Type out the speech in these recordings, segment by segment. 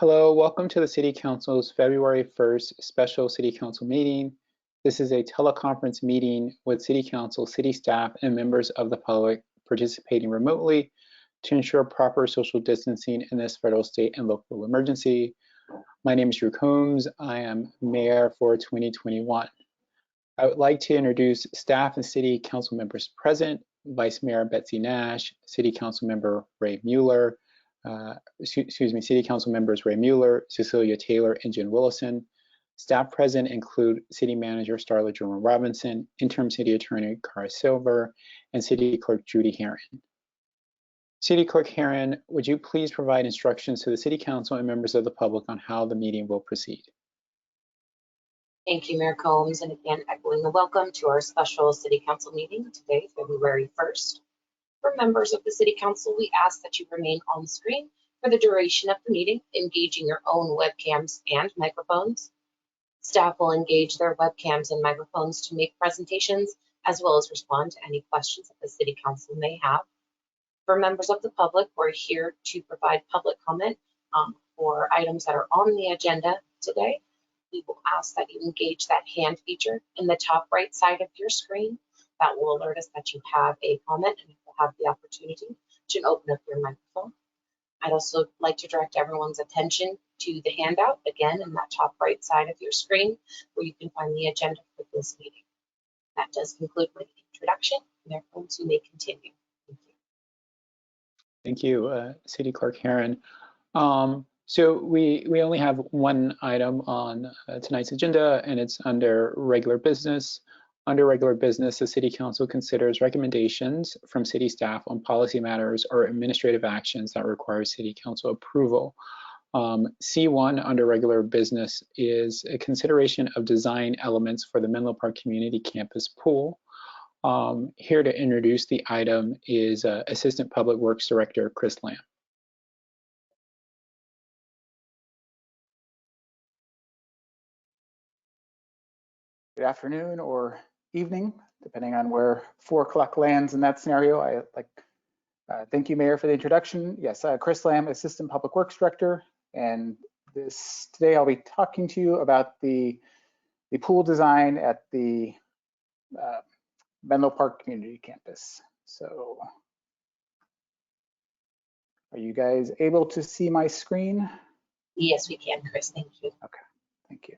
Hello, welcome to the City Council's February 1st special City Council meeting. This is a teleconference meeting with City Council, city staff, and members of the public participating remotely to ensure proper social distancing in this federal, state, and local emergency. My name is Drew Combs. I am mayor for 2021. I would like to introduce staff and City Council members present: Vice Mayor Betsy Nash, City Council Member Ray Mueller, City Council members Ray Mueller, Cecilia Taylor, and Jen Willison. Staff present include City Manager Starla Jerome Robinson, Interim City Attorney Cara Silver, and City Clerk Judy Herron. City Clerk Herron, would you please provide instructions to the City Council and members of the public on how the meeting will proceed? Thank you, Mayor Combs, and again, echoing the welcome to our special City Council meeting today, February 1st. For members of the City Council, we ask that you remain on screen for the duration of the meeting, engaging your own webcams and microphones. Staff will engage their webcams and microphones to make presentations, as well as respond to any questions that the City Council may have. For members of the public, we're here to provide public comment for items that are on the agenda today. We will ask that you engage that hand feature in the top right side of your screen. That will alert us that you have a comment and you will have the opportunity to open up your microphone. I'd also like to direct everyone's attention to the handout, again, in that top right side of your screen, where you can find the agenda for this meeting. That does conclude my introduction. Mayor Combs, you may continue. Thank you. Thank you, City Clerk Herron. So we only have one item on tonight's agenda, and it's under regular business. Under regular business, the City Council considers recommendations from city staff on policy matters or administrative actions that require City Council approval. C1 under regular business is a consideration of design elements for the Menlo Park Community Campus pool. Here to introduce the item is Assistant Public Works Director Chris Lamb. Good afternoon or evening, depending on where 4 o'clock lands in that scenario. Thank you, Mayor, for the introduction. Yes, Chris Lamb, Assistant Public Works Director, and today I'll be talking to you about the pool design at the Menlo Park Community Campus. So, are you guys able to see my screen? Yes, we can, Chris. Thank you. Okay, thank you.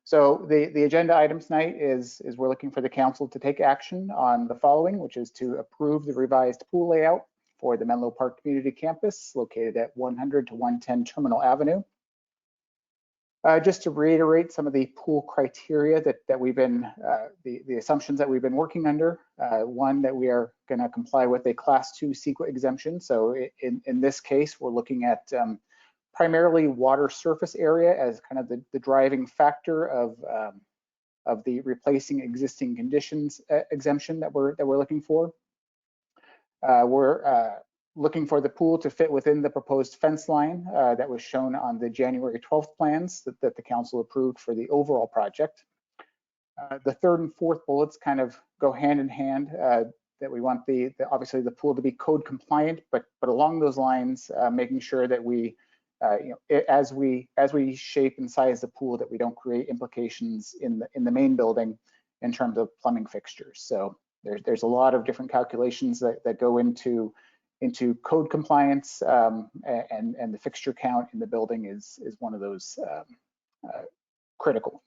So the agenda item tonight is we're looking for the council to take action on the following, which is to approve the revised pool layout for the Menlo Park Community Campus located at 100 to 110 Terminal Avenue. Just to reiterate some of the pool criteria that we've been, the assumptions that we've been working under. One, that we are going to comply with a Class 2 CEQA exemption. So in this case, we're looking at primarily water surface area as kind of the driving factor of the replacing existing conditions exemption that we're looking for. We're looking for the pool to fit within the proposed fence line that was shown on the January 12th plans that the council approved for the overall project. The third and fourth bullets kind of go hand in hand, that we want obviously the pool to be code compliant, but along those lines, making sure that we as we shape and size the pool, that we don't create implications in the main building in terms of plumbing fixtures. So there's a lot of different calculations that go into code compliance, and the fixture count in the building is one of those critical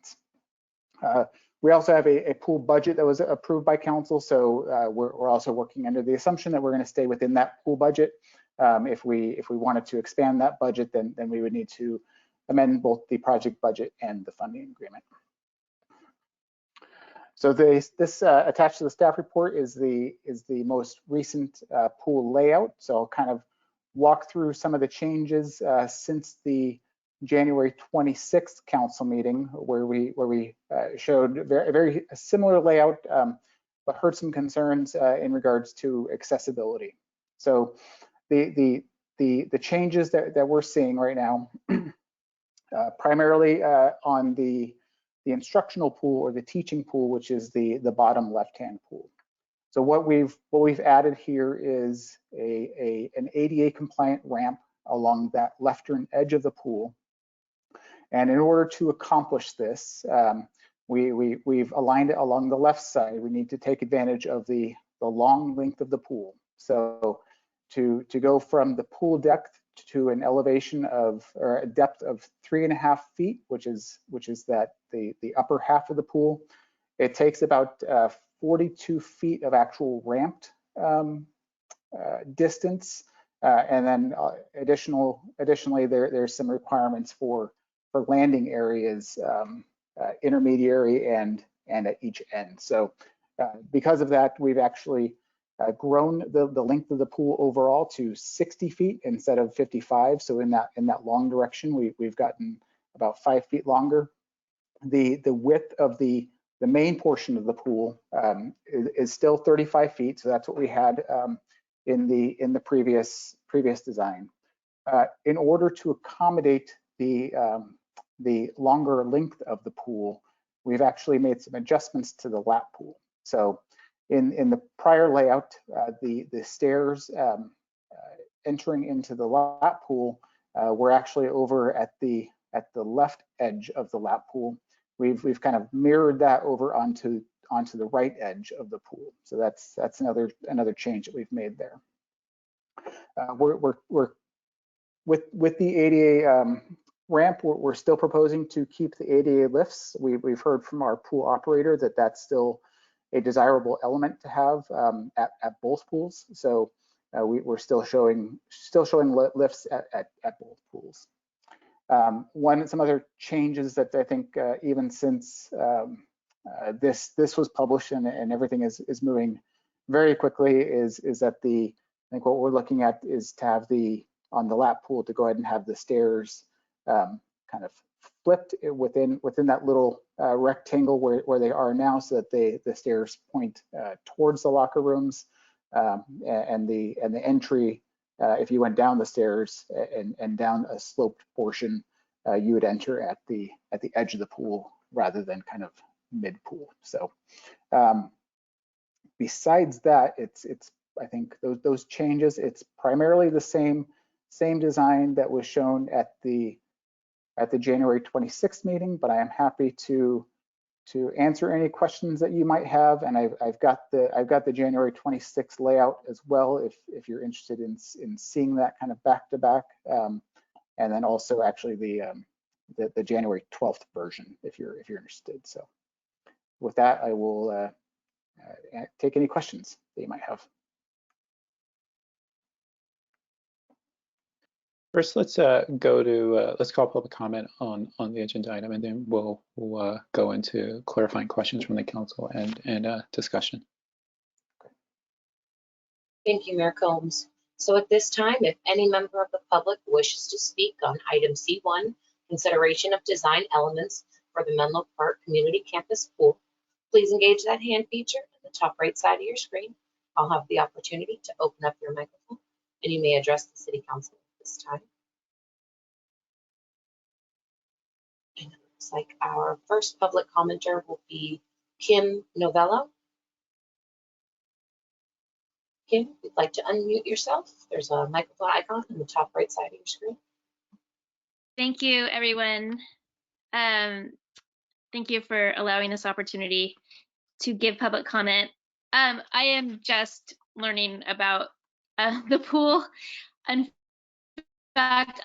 ones. We also have a pool budget that was approved by council, so we're also working under the assumption that we're going to stay within that pool budget. If we wanted to expand that budget, then we would need to amend both the project budget and the funding agreement. So this attached to the staff report is the most recent pool layout. So I'll kind of walk through some of the changes since the January 26th council meeting, where we showed a very similar layout, but heard some concerns in regards to accessibility. So the changes that we're seeing right now, primarily on the instructional pool or the teaching pool, which is the bottom left-hand pool. So what we've added here is an ADA compliant ramp along that left-turn edge of the pool. And in order to accomplish this, we've aligned it along the left side. We need to take advantage of the long length of the pool. So to go from the pool depth to an elevation of, or a depth of 3.5 feet, which is that the upper half of the pool, it takes about 42 feet of actual ramped distance, and then additionally there's some requirements for landing areas, intermediary and at each end. So because of that, we've actually grown the length of the pool overall to 60 feet instead of 55. So in that long direction, we've gotten about 5 feet longer. The width of the main portion of the pool is still 35 feet. So that's what we had in the previous design. In order to accommodate the longer length of the pool, we've actually made some adjustments to the lap pool. So in the prior layout, the stairs entering into the lap pool were actually over at the left edge of the lap pool. We've kind of mirrored that over onto the right edge of the pool. So that's another change that we've made there. We're with the ADA ramp, we're still proposing to keep the ADA lifts. We've heard from our pool operator that that's still a desirable element to have at both pools. So we're still showing lifts at both pools. Some other changes that I think even since this was published and everything is moving very quickly is that I think what we're looking at is to have on the lap pool to go ahead and have the stairs kind of flipped within that little rectangle where they are now, so that the stairs point towards the locker rooms, and the entry, if you went down the stairs and down a sloped portion, you would enter at the edge of the pool rather than kind of mid pool. So besides that, it's I think those changes, it's primarily the same design that was shown at the January 26th meeting, but I am happy to answer any questions that you might have. And I've got the January 26th layout as well, if you're interested in seeing that kind of back to back, and then also actually the January 12th version if you're interested. So with that, I will take any questions that you might have. First, let's let's call public comment on the agenda item, and then we'll go into clarifying questions from the council and discussion. Thank you, Mayor Combs. So at this time, if any member of the public wishes to speak on item C1, consideration of design elements for the Menlo Park Community Campus Pool, please engage that hand feature at the top right side of your screen. I'll have the opportunity to open up your microphone, and you may address the City Council at this time. And it looks like our first public commenter will be Kim Novello. Kim, if you'd like to unmute yourself, there's a microphone icon in the top right side of your screen. Thank you, everyone. Thank you for allowing this opportunity to give public comment. I am just learning about the pool. In fact,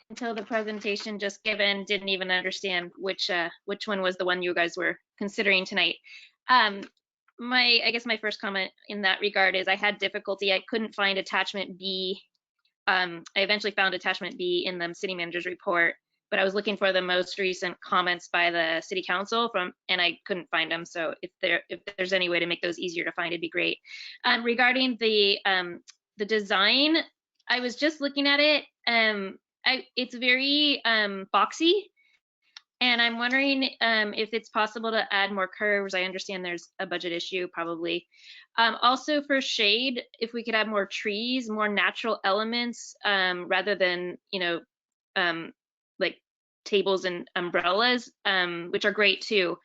until the presentation just given, didn't even understand which one was the one you guys were considering tonight. I guess my first comment in that regard is I had difficulty. I couldn't find attachment B. I eventually found attachment B in the city manager's report, but I was looking for the most recent comments by the city council and I couldn't find them. So if there's any way to make those easier to find, it'd be great. Regarding the design, I was just looking at it. It's very boxy. And I'm wondering if it's possible to add more curves. I understand there's a budget issue probably. Also for shade, if we could add more trees, more natural elements, rather than, like tables and umbrellas, which are great too.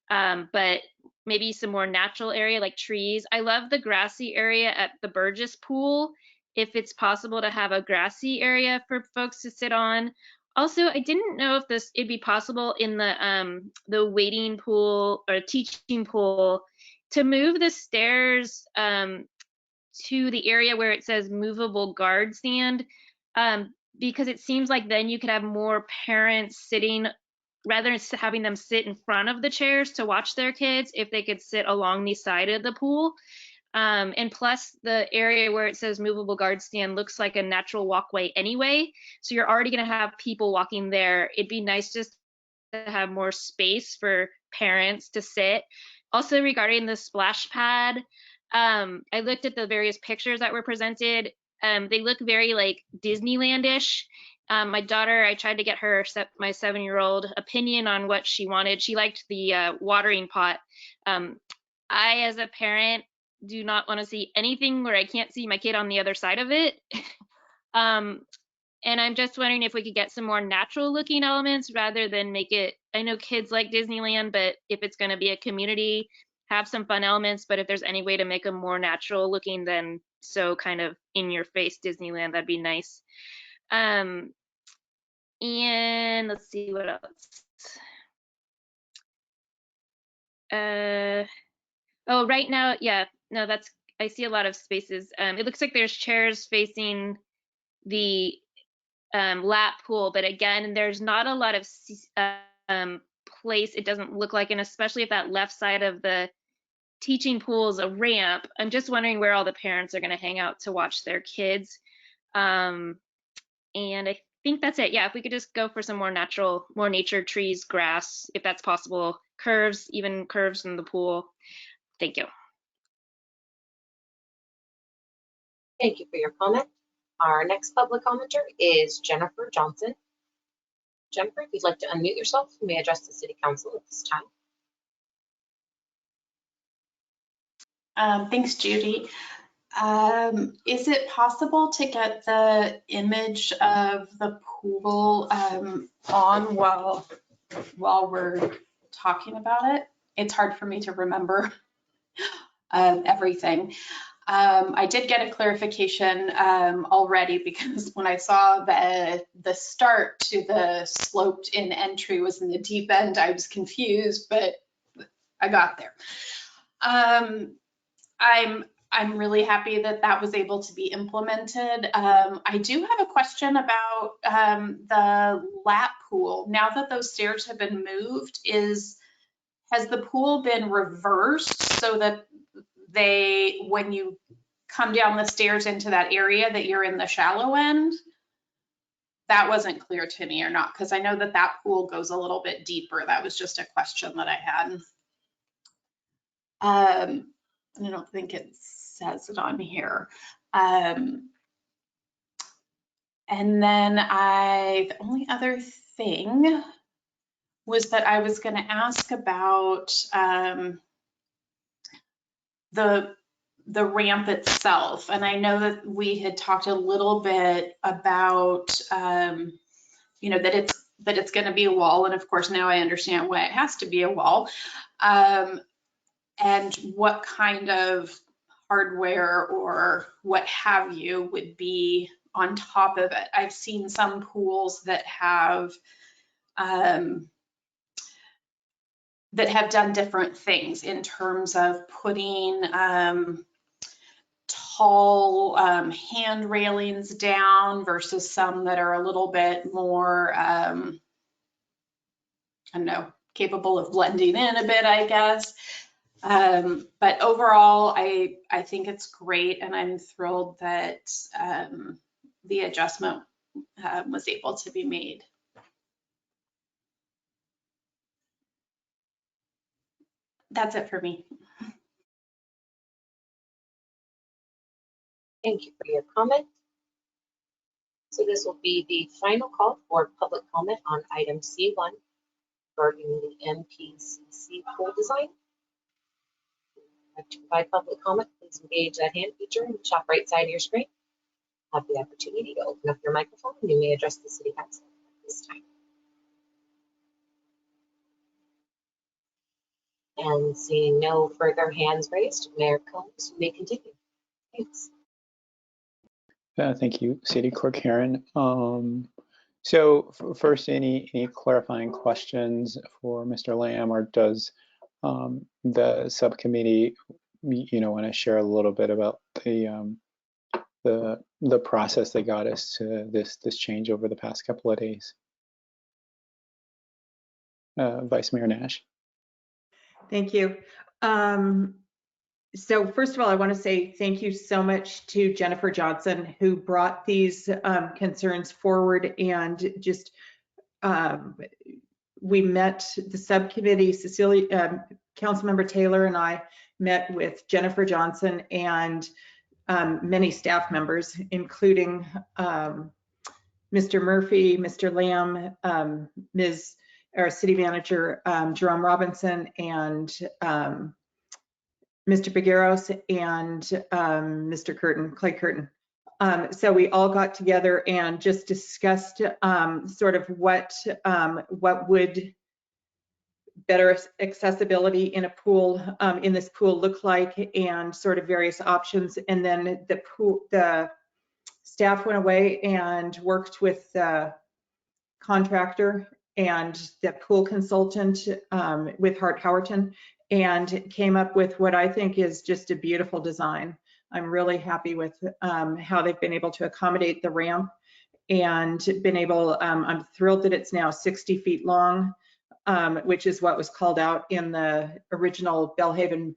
But maybe some more natural area like trees. I love the grassy area at the Burgess pool. if it's possible to have a grassy area for folks to sit on. Also, I didn't know if it'd be possible in the wading pool or teaching pool to move the stairs to the area where it says movable guard stand, because it seems like then you could have more parents sitting, rather than having them sit in front of the chairs to watch their kids, if they could sit along the side of the pool. And plus, the area where it says movable guard stand looks like a natural walkway anyway, so you're already going to have people walking there. It'd be nice just to have more space for parents to sit. Also, regarding the splash pad, I looked at the various pictures that were presented. They look very like Disneyland-ish. My daughter, I tried to get her, my 7-year-old, opinion on what she wanted. She liked the watering pot. I, as a parent, do not want to see anything where I can't see my kid on the other side of it. And I'm just wondering if we could get some more natural looking elements rather than make it, I know kids like Disneyland, but if it's going to be a community, have some fun elements, but if there's any way to make them more natural looking than so kind of in your face Disneyland, that'd be nice. And let's see what else. Oh, right now, yeah, no, I see a lot of spaces. It looks like there's chairs facing the lap pool, but again, there's not a lot of place, it doesn't look like, and especially if that left side of the teaching pool is a ramp, I'm just wondering where all the parents are going to hang out to watch their kids. And I think that's it. Yeah, if we could just go for some more natural, more nature, trees, grass, if that's possible, curves, even curves in the pool. Thank you. Thank you for your comment. Our next public commenter is Jennifer Johnson. Jennifer, if you'd like to unmute yourself, you may address the City Council at this time. Thanks, Judy. Is it possible to get the image of the pool on while we're talking about it? It's hard for me to remember everything. I did get a clarification already, because when I saw the start to the sloped in entry was in the deep end, I was confused, but I got there. I'm really happy that that was able to be implemented. I do have a question about the lap pool. Now that those stairs have been moved, has the pool been reversed so that when you come down the stairs into that area, that you're in the shallow end? That wasn't clear to me, or not, because I know that that pool goes a little bit deeper. That was just a question that I had. I don't think it says it on here. And then the only other thing was that I was going to ask about the ramp itself. And I know that we had talked a little bit about, that it's going to be a wall. And of course, now I understand why it has to be a wall. And what kind of hardware or what have you would be on top of it. I've seen some pools that have done different things in terms of putting tall hand railings down versus some that are a little bit more, I don't know, capable of blending in a bit, I guess. But overall, I think it's great, and I'm thrilled that the adjustment was able to be made. That's it for me. Thank you for your comment. So this will be the final call for public comment on item C1 regarding the MPCC pool design. To provide public comment, please engage that hand feature in the top right side of your screen. Have the opportunity to open up your microphone, and you may address the City Council at this time. And seeing no further hands raised, Mayor Combs, you may continue. Thanks. Thank you, City Clerk Karen. So first, any clarifying questions for Mr. Lamb, or does the subcommittee, want to share a little bit about the process that got us to this change over the past couple of days? Vice Mayor Nash. Thank you. So first of all, I want to say thank you so much to Jennifer Johnson, who brought these concerns forward, and just we met the subcommittee, Cecilia, Councilmember Taylor and I met with Jennifer Johnson and many staff members, including Mr. Murphy, Mr. Lamb, our city manager, Jerome Robinson, and Mr. Figueros and Mr. Clay Curtin. So we all got together and just discussed sort of what would better accessibility in a pool, in this pool look like, and sort of various options. And then the staff went away and worked with the contractor and the pool consultant with Hart Howerton, and came up with what I think is just a beautiful design. I'm really happy with how they've been able to accommodate the ramp and been able, I'm thrilled that it's now 60 feet long, which is what was called out in the original Bellhaven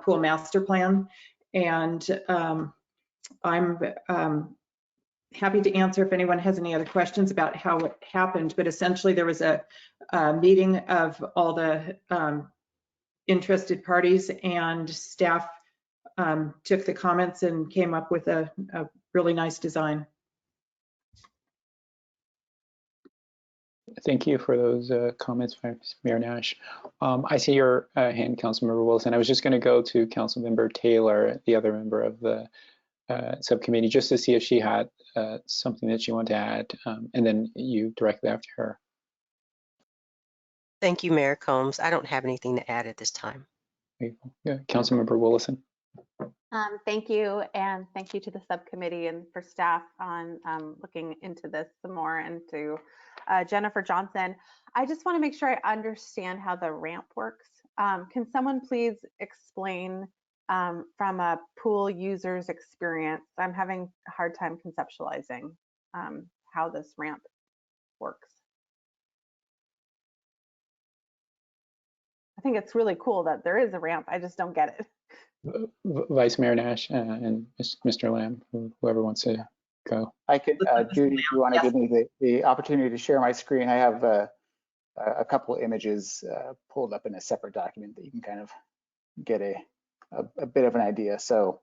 pool master plan. And I'm happy to answer if anyone has any other questions about how it happened, but essentially there was a meeting of all the interested parties, and staff took the comments and came up with a really nice design. Thank you for those comments, Mayor Nash. I see your hand, Councilmember Wilson. I was just going to go to Councilmember Taylor, the other member of the subcommittee, just to see if she had something that she wanted to add, and then you directly after her. Thank you, Mayor Combs. I don't have anything to add at this time. Yeah, Councilmember Willison. Thank you, and thank you to the subcommittee and for staff on looking into this some more, and to Jennifer Johnson. I just want to make sure I understand how the ramp works. Can someone please explain from a pool user's experience? I'm having a hard time conceptualizing how this ramp works. I think it's really cool that there is a ramp. I just don't get it. Vice Mayor Nash and Mr. Lamb, whoever wants to go. I could, Judy, if you want to give me the opportunity to share my screen, I have a couple of images pulled up in a separate document that you can kind of get a bit of an idea. So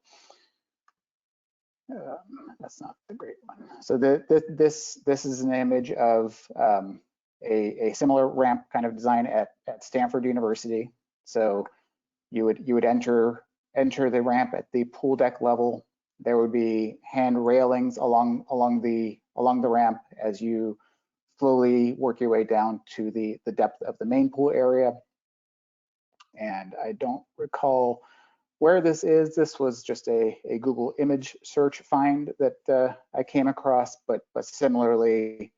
that's not the great one. So this is an image of a similar ramp kind of design at Stanford University. So you would enter the ramp at the pool deck level. There would be hand railings along the ramp as you slowly work your way down to the depth of the main pool area. And I don't recall where this is. This was just a Google image search find that I came across, but similarly,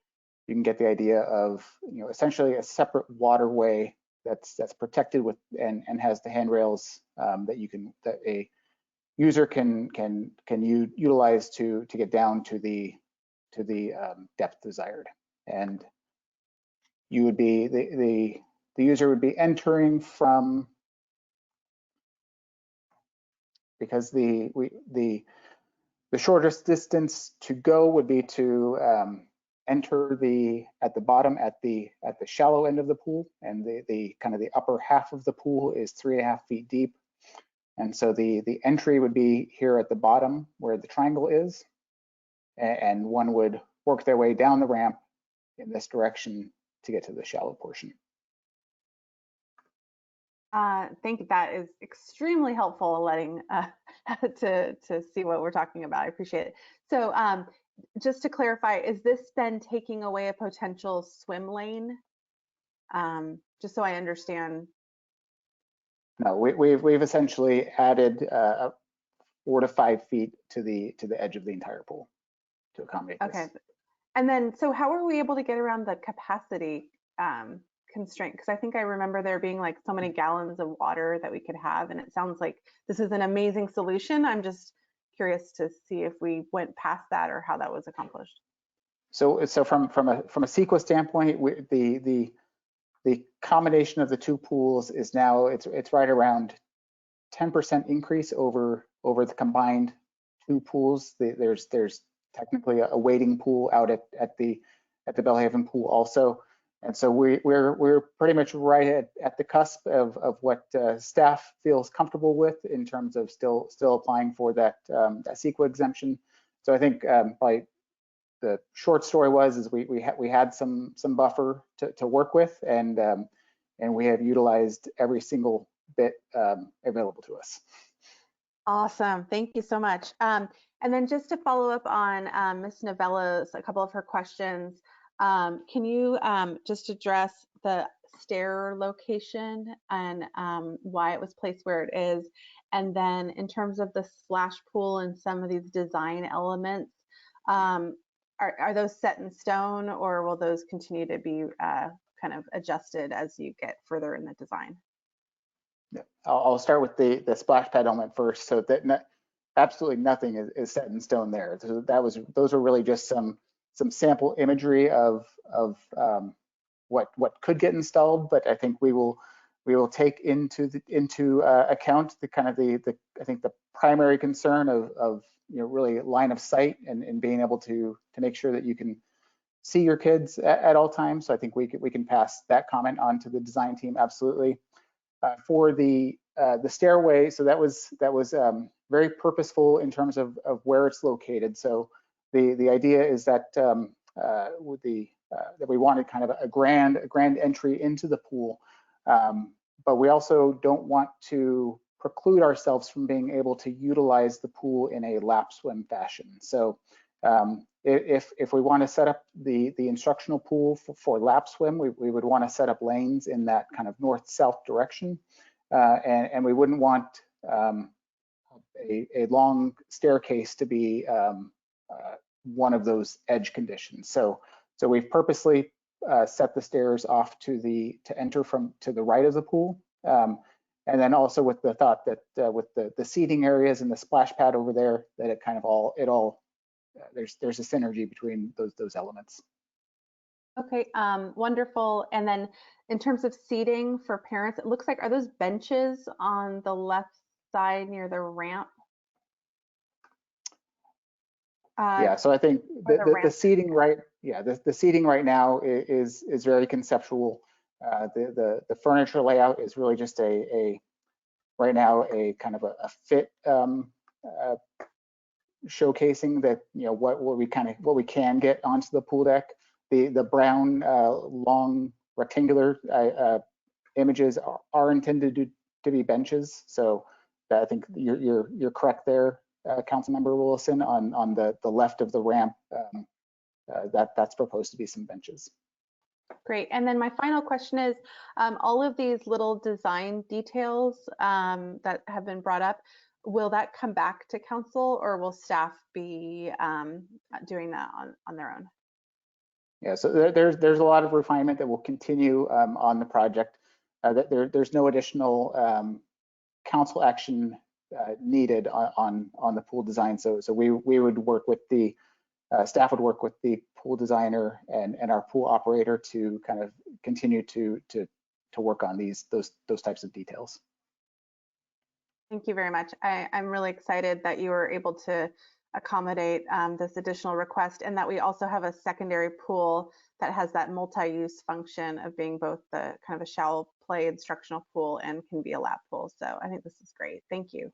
you can get the idea of, essentially a separate waterway that's protected with and has the handrails that a user can utilize to get down to the depth desired. And you would be the user would be entering from, because the shortest distance to go would be to enter at the bottom at the shallow end of the pool, and the kind of the upper half of the pool is 3.5 feet deep. And so the entry would be here at the bottom where the triangle is, and one would work their way down the ramp in this direction to get to the shallow portion. I think that is extremely helpful, letting to see what we're talking about. I appreciate it. So just to clarify, is this then taking away a potential swim lane? Just so I understand. No, we've essentially added 4 to 5 feet to the edge of the entire pool. accommodate Okay. this. And then, so how are we able to get around the capacity constraint? Because I think I remember there being like so many gallons of water that we could have, and it sounds like this is an amazing solution. I'm just curious to see if we went past that or how that was accomplished. So from a CEQA standpoint, the combination of the two pools is now it's right around 10% increase over the combined two pools. There's technically a waiting pool out at the Belhaven pool also, and so we're pretty much right at the cusp of what staff feels comfortable with in terms of still applying for that CEQA exemption. So I think by the short story is we had some buffer to work with, and we have utilized every single bit available to us. Awesome. Thank you so much. And then just to follow up on Ms. Novello's, a couple of her questions, can you just address the stair location and why it was placed where it is? And then in terms of the splash pool and some of these design elements, are those set in stone, or will those continue to be kind of adjusted as you get further in the design? Yeah. I'll start with the splash pad element first. So that absolutely nothing is set in stone there. So those were really just some sample imagery of what could get installed, but I think we will take into account the kind of I think the primary concern of really line of sight and being able to make sure that you can see your kids at all times. So I think we can pass that comment on to the design team, absolutely. For the stairway, so that was very purposeful in terms of where it's located. So the idea is that that we wanted kind of a grand entry into the pool, but we also don't want to preclude ourselves from being able to utilize the pool in a lap swim fashion. So if we want to set up the instructional pool for lap swim, we would want to set up lanes in that kind of north-south direction, and we wouldn't want a long staircase to be one of those edge conditions. So we've purposely set the stairs off to enter to the right of the pool, and then also with the thought that with the seating areas and the splash pad over there, that it kind of all there's a synergy between those elements. Okay, wonderful. And then in terms of seating for parents, it looks like, are those benches on the left side near the ramp? Yeah, so I think the seating the seating right now is very conceptual. The furniture layout is really just right now a kind of a fit showcasing that what we can get onto the pool deck. The brown long rectangular images are intended to be benches. So I think you're correct there, Councilmember Willison, on the left of the ramp. That's proposed to be some benches. Great. And then my final question is, all of these little design details that have been brought up, will that come back to council, or will staff be doing that on their own? Yeah, so there's a lot of refinement that will continue on the project. There's no additional council action needed on the pool design. So we would work with the staff would work with the pool designer and our pool operator to kind of continue to work on those types of details. Thank you very much. I'm really excited that you were able to accommodate this additional request, and that we also have a secondary pool that has that multi-use function of being both the kind of a shallow play instructional pool and can be a lap pool. So I think this is great. Thank you.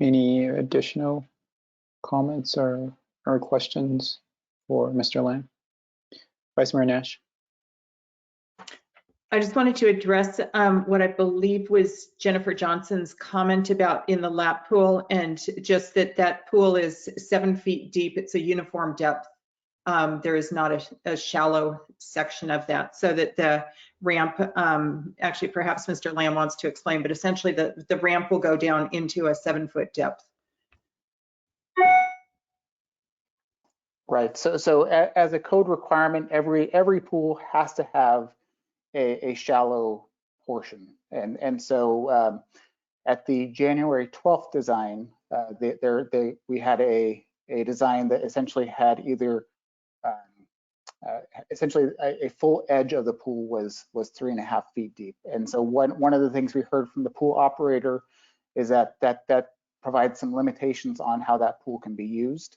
Any additional comments or questions for Mr. Lamb? Vice Mayor Nash. I just wanted to address what I believe was Jennifer Johnson's comment about in the lap pool, and just that pool is 7 feet deep. It's a uniform depth. There is not a shallow section of that, so that the ramp, actually perhaps Mr. Lamb wants to explain, but essentially the ramp will go down into a 7-foot depth. Right. So as a code requirement, every pool has to have a shallow portion. And so at the January 12th design, we had a design that essentially had either essentially a full edge of the pool was 3.5 feet deep. And so one of the things we heard from the pool operator is that provides some limitations on how that pool can be used.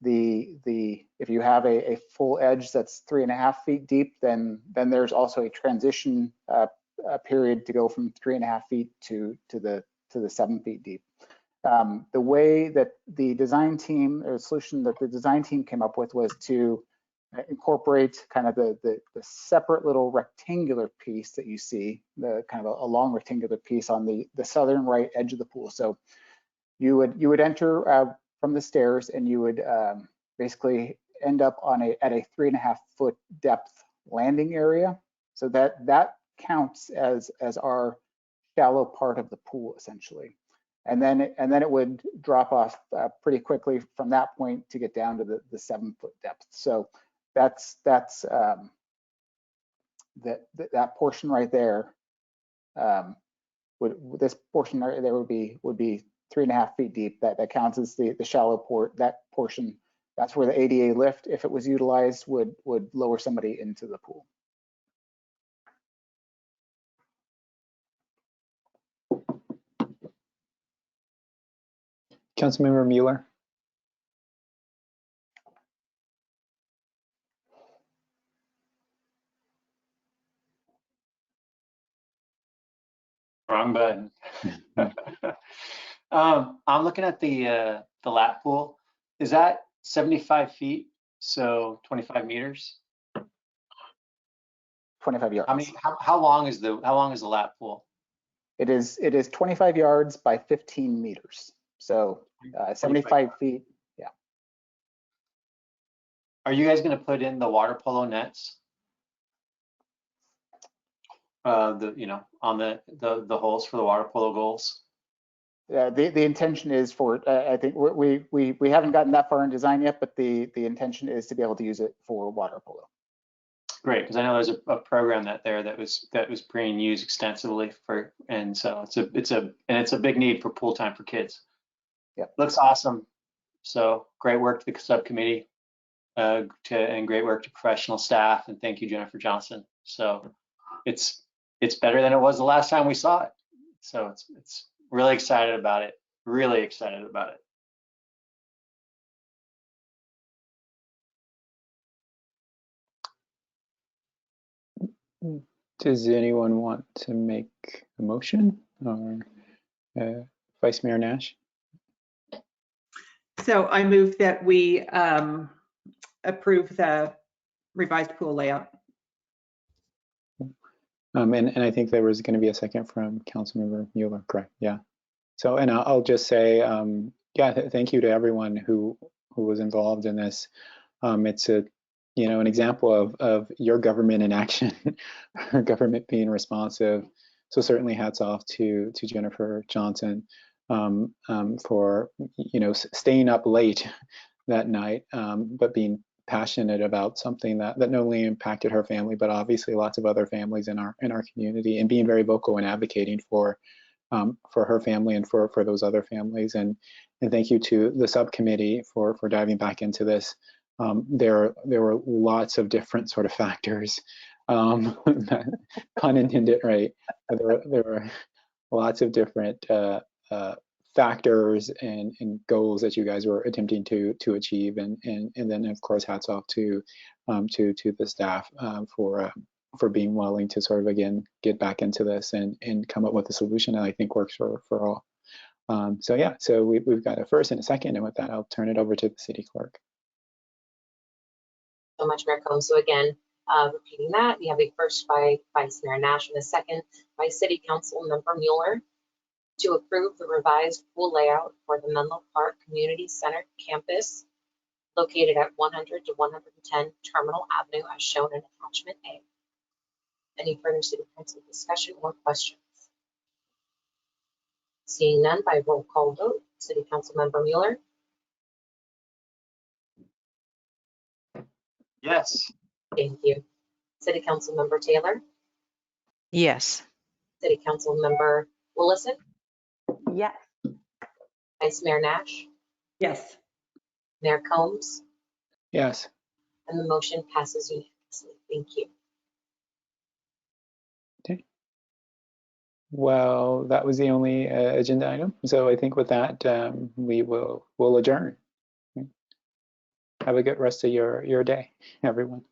If you have a full edge that's 3.5 feet deep, then there's also a transition period to go from 3.5 feet to the 7 feet deep. The way that the design team, or the solution that the design team came up with, was to incorporate kind of the separate little rectangular piece that you see, the kind of a long rectangular piece on the southern right edge of the pool. So you would enter from the stairs, and you would basically end up at a 3.5 foot depth landing area. So that counts as our shallow part of the pool, essentially. And then it would drop off pretty quickly from that point to get down to the 7 foot depth. So that's that portion right there. This portion right there would be 3.5 feet deep. That counts as the shallow port. That portion, that's where the ADA lift, if it was utilized, would lower somebody into the pool. Councilmember Mueller. Wrong button. I'm looking at the lap pool. Is that 75 feet? So 25 meters? 25 yards. How long is the lap pool? It is 25 yards by 15 meters. So 75 feet. Yeah. Are you guys going to put in the water polo nets? On the holes for the water polo goals? The intention is for, I think we haven't gotten that far in design yet, but the intention is to be able to use it for water polo. Great, because I know there's a program that was being used extensively and so it's a big need for pool time for kids. Yeah, looks awesome. So great work to the subcommittee, and great work to professional staff, and thank you, Jennifer Johnson. So it's better than it was the last time we saw it. So it's really excited about it. Really excited about it. Does anyone want to make a motion, or Vice Mayor Nash? So I move that we approve the revised pool layout. And I think there was going to be a second from Councilmember Mueller, correct? Yeah. So, and I'll just say, yeah, thank you to everyone who was involved in this. It's an example of your government in action, government being responsive. So certainly hats off to Jennifer Johnson for staying up late that night, but being passionate about something that not only impacted her family, but obviously lots of other families in our community, and being very vocal and advocating for her family and for those other families. And thank you to the subcommittee for diving back into this. There were lots of different sort of factors, pun intended, right? There were lots of different factors and goals that you guys were attempting to achieve, and then of course hats off to the staff for being willing to sort of again get back into this and come up with a solution that I think works for all. So yeah, so we've got a first and a second, and with that I'll turn it over to the city clerk. So much, Mayor Combs. So again, repeating that, we have a first by Vice Mayor Nash and a second by City Council Member Mueller to approve the revised pool layout for the Menlo Park Community Center campus located at 100 to 110 Terminal Avenue as shown in attachment A. Any further city council discussion or questions? Seeing none, by roll call vote, City Council Member Mueller, Yes. thank you. City Council Member Taylor, Yes. City Council Member Willison, Yes. Vice Mayor Nash, Yes. Mayor Combs, Yes. and the motion passes unanimously. Thank you. Okay. Well, that was the only agenda item. So I think with that, we'll adjourn. Have a good rest of your day, everyone.